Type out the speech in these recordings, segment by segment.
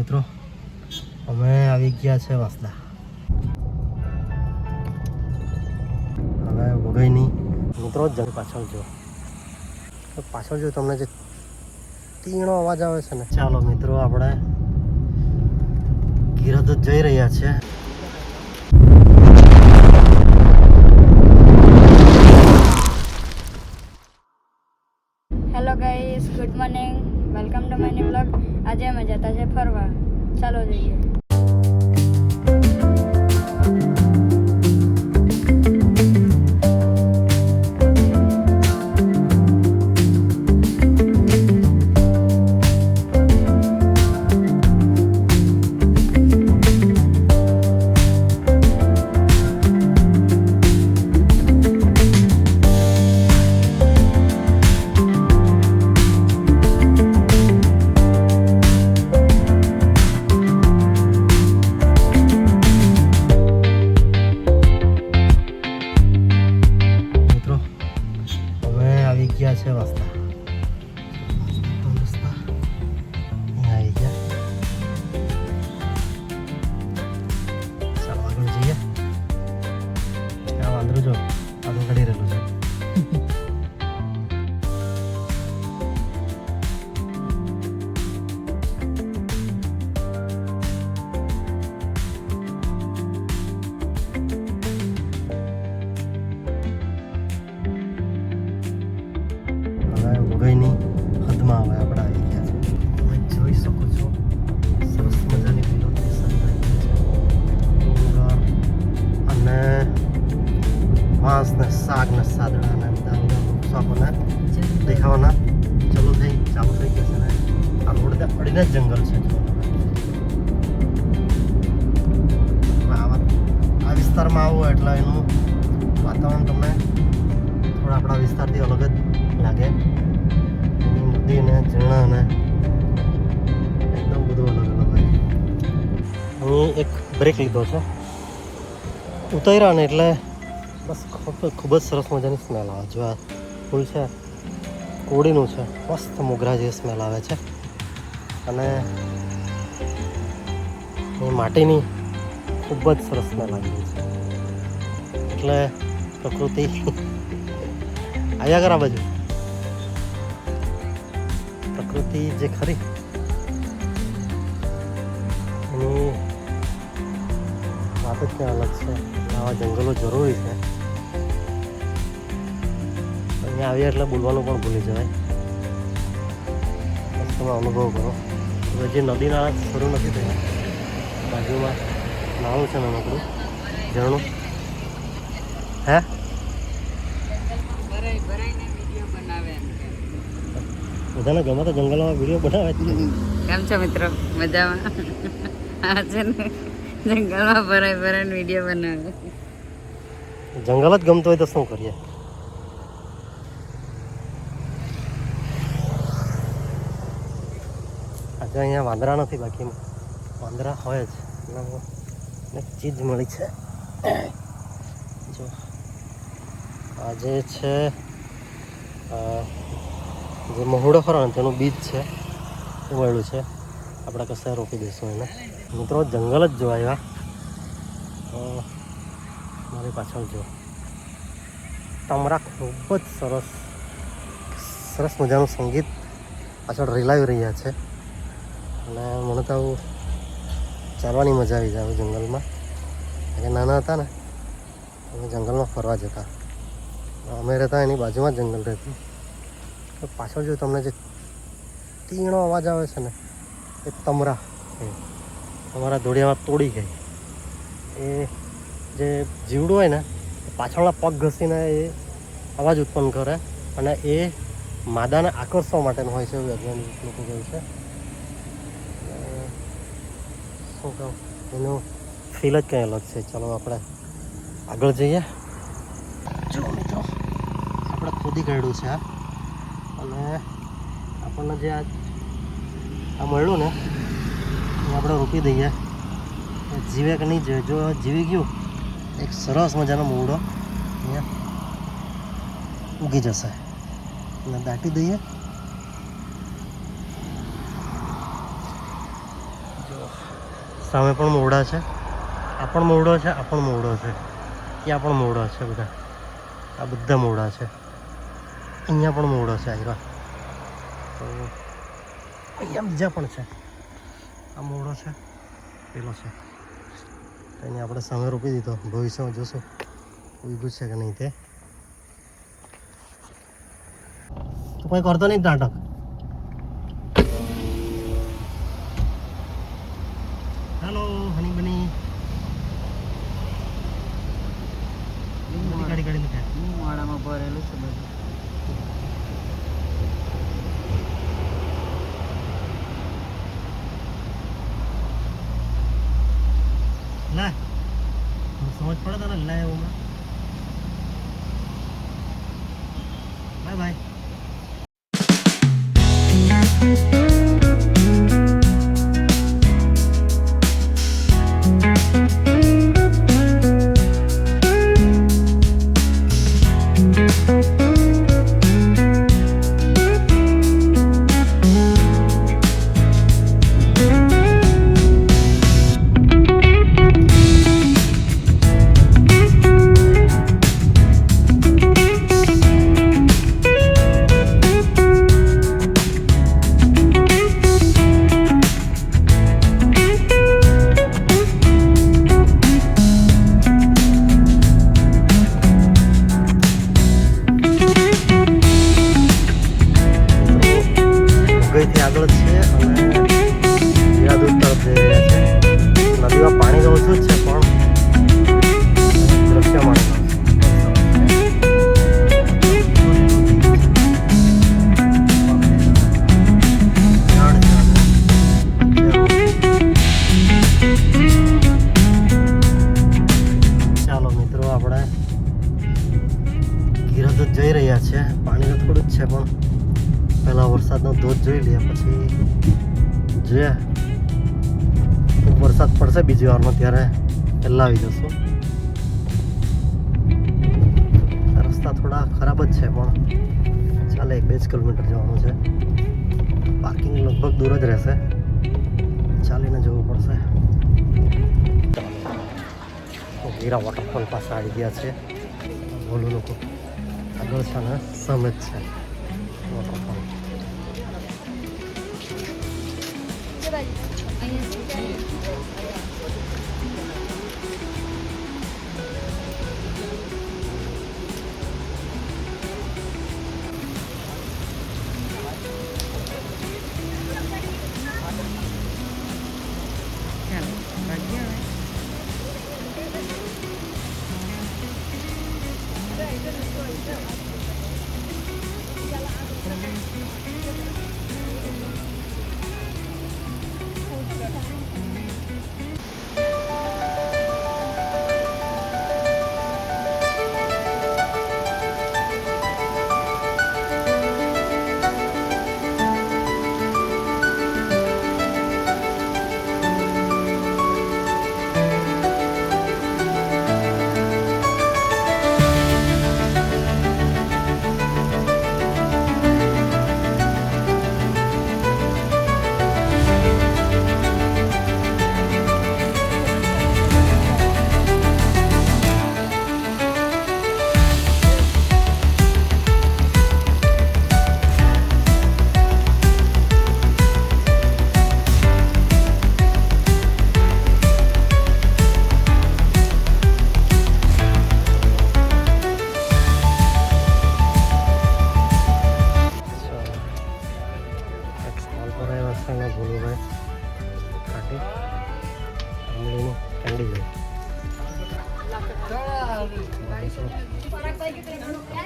મિત્રો અમે આવી ગયા છે વાસદા. હવે વઘઈની મિત્રો જ પાછળ જો તમને જે તીણો અવાજ આવે છે ને, ચાલો મિત્રો આપણે ગીરદ જઈ રહ્યા છે. Hello guys, good morning, welcome to my new blog. આજે અમે જતા છે ફરવા. ચાલો જઈએ. ગયા છે વાસદા. રસ્તા અહીંયા આવી ગયા. ચાલો આગળ જઈએ. ત્યાં વાંદરું જો આગળ કાઢી રહેલું છે. વઘઈની હદમાં હવે આપણે આવી ગયા છે. તમે જોઈ શકો છો સરસ મજાની લીલોતરી સર્જાઈ છે. અને વાંસ ને શાક ને સાદડા ને બધા વૃક્ષો આપણને દેખાવાના ચાલુ થઈ ગયા છે ને આ રોડ અડીને જ જંગલ છે. જો આ વિસ્તારમાં આવો એટલે એનું વાતાવરણ તમને થોડા આપણા વિસ્તારથી અલગ જ લાગે. નદી ને ઝરણા ને એકદમ બધું અલગ અલગ હોય. અહીં એક બ્રેક લીધો છે. ઉતર્યા ને એટલે બસ ખૂબ જ સરસ મજાની સ્મેલ આવે. જો આ ફૂલ છે કોડીનું છે, મસ્ત મોગરા જેવી સ્મેલ આવે છે. અને એ માટીની ખૂબ જ સરસ સ્મેલ આવી રહી છે. એટલે પ્રકૃતિ આવ્યા કર આ બાજુ. પ્રકૃતિ જે ખરી એની વાત જ ક્યાં અલગ છે. આવા જંગલો જરૂરી છે. અહીંયા આવીએ એટલે બોલવાનું પણ ભૂલી જવાય. બસ તમે અનુભવ કરો. હવે જે નદી નાળા શરૂ નથી થયા, બાજુમાં નાળું છે નાનકડું ઝરણું. હે બધાને ગમે તો જંગલમાં વિડીયો બનાવે. કેમ છો મિત્રો? મજામાં? આ છે ને જંગલમાં ભરાઈને વિડીયો બનાવે. જંગલ જ ગમતો હોય તો શું કરીએ. આજે અહીંયા વાંદરા નથી, બાકી વાંદરા હોય જ. એક ચીજ મળી છે. જો આજે છે જે મહુડો ખરો ને તેનું બીજ છે એ મળ્યું છે. આપણે કશે રોપી દઈશું એને. મિત્રો જંગલ જ જોવા આવ્યા. મારી પાછળ જો તમરા ખૂબ જ સરસ મજાનું સંગીત પાછળ રેલાવી રહ્યા છે. અને મને તો આવું ચાલવાની મજા આવી જાય જંગલમાં. કે નાના હતા ને અમે જંગલમાં ફરવા જતા. અમે રહેતા એની બાજુમાં જ જંગલ રહેતું. પાછળ જો તમને જે તીણો અવાજ આવે છે ને એ તમરા અમારા દોડિયામાં તોડી ગઈ. એ જે જીવડું હોય ને એ પાછળના પગ ઘસીને એ અવાજ ઉત્પન્ન કરે અને એ માદાને આકર્ષવા માટેનું હોય છે એવું વૈજ્ઞાનિક લોકો કહે છે. શું કહું, એનું ફીલ જ કંઈ અલગ છે. ચાલો આપણે આગળ જઈએ. જો મિત્રો આપણે ખોદી કાઢ્યું છે આ. અને આપણને જે આ મળ્યું ને એ આપણે રોપી દઈએ. જીવે કે નહીં જીવે. જો જીવી ગયું એક સરસ મજાનો મૂળો અહીંયા ઉગી જશે. અને દાટી દઈએ. જો સામે પણ મોવડા છે, આ પણ મોવડો છે, આ પણ મોવડો છે, ત્યાં પણ મોવડા છે બધા, આ બધા મોવડા છે, અહીંયા પણ મોવડો છે આવ્યા. તો અહીંયા બીજા પણ છે, આ મોવડો છે, પેલો છે, તો એને આપણે સામે રોપી દીધો. ભવિષ્યમાં જોશું ઉગ્યું છે કે નહીં તે. તો કોઈ કરતો નહીં નાટક. હેલો હની બની ગાડી ગાડી નીકળે. વાડામાં ભરેલું છે બધું. લે સમજ પડે તને લે એવું બાય બાય. ગઈથી આગળ છે અને જીરાદૂધ તરફ જઈ રહ્યા છે. નદીમાં પાણી તો ઓછું જ છે પણ દ્રશ્ય માણી ચાલો મિત્રો આપણે ગીરાદૂધ જઈ રહ્યા છે. પાણી તો થોડું જ છે પણ પહેલાં વરસાદનો ધોધ જોઈ લઈએ પછી જોઈએ. વરસાદ પડશે બીજી વારમાં ત્યારે પહેલાં આવી જશું. રસ્તા થોડા ખરાબ જ છે પણ ચાલે 1-2 કિલોમીટર જવાનું છે. પાર્કિંગ લગભગ દૂર જ રહેશે, ચાલીને જવું પડશે. ગીરા વોટરફોલ પાસે આવી ગયા છે. બોલું લોકો આગળ છે ને સામે જ છે વોટરફોલ.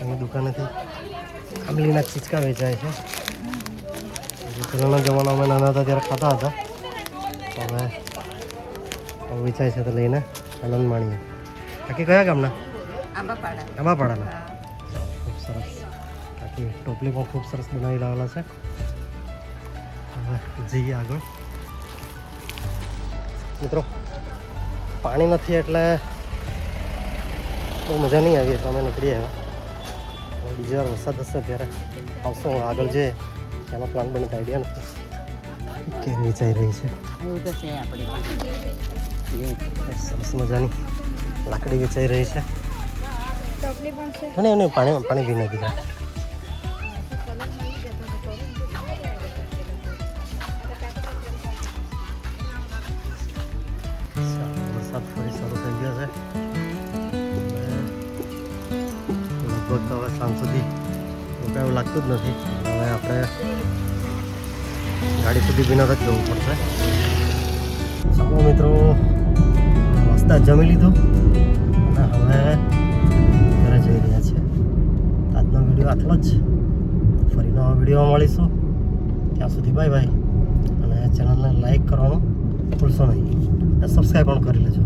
એની દુકાનેથી આંબલીના ચીચકા વેચાય છે. પહેલાંના જમાનામાં નાના હતા ત્યારે ખાતા હતા, હવે વેચાય છે તો લઈને આનંદ માણીએ. બાકી કયા ગામના? આંબાપાડાના. ખૂબ સરસ. બાકી ટોપલી પણ ખૂબ સરસ બનાવી લાવેલા છે. હવે જઈએ આગળ. મિત્રો પાણી નથી એટલે બહુ મજા નહીં આવી તો અમે નીકળી આવ્યા. બીજી વાર વરસાદ હશે ત્યારે આવશું. આગળ જઈએ એનો પ્લાન બને આઈડિયા નથી. કેવી વેચાઈ રહી છે. એવું તો છે આપણી પાસે સરસ મજાની લાકડી વેચાઈ રહી છે ટોપલી પણ છે અને એને પાણી પાણી પી નથી દીધા વરસાદ ફરી શરૂ થઈ ગયો છે લગભગ તો હવે સાંજ સુધી તો એવું લાગતું જ નથી હવે આપણે ગાડી સુધી બિના જ જવું પડશે ચાલો મિત્રો નાસ્તા જમી લીધું અને હવે ઘરે જઈ રહ્યા છે આજનો વિડીયો આટલો જ ફરી નવા વિડીયોમાં મળીશું ત્યાં સુધી બાય બાય અને ચેનલને લાઈક કરવાનું ભૂલશો નહીં અને સબસ્ક્રાઈબ પણ કરી લેજો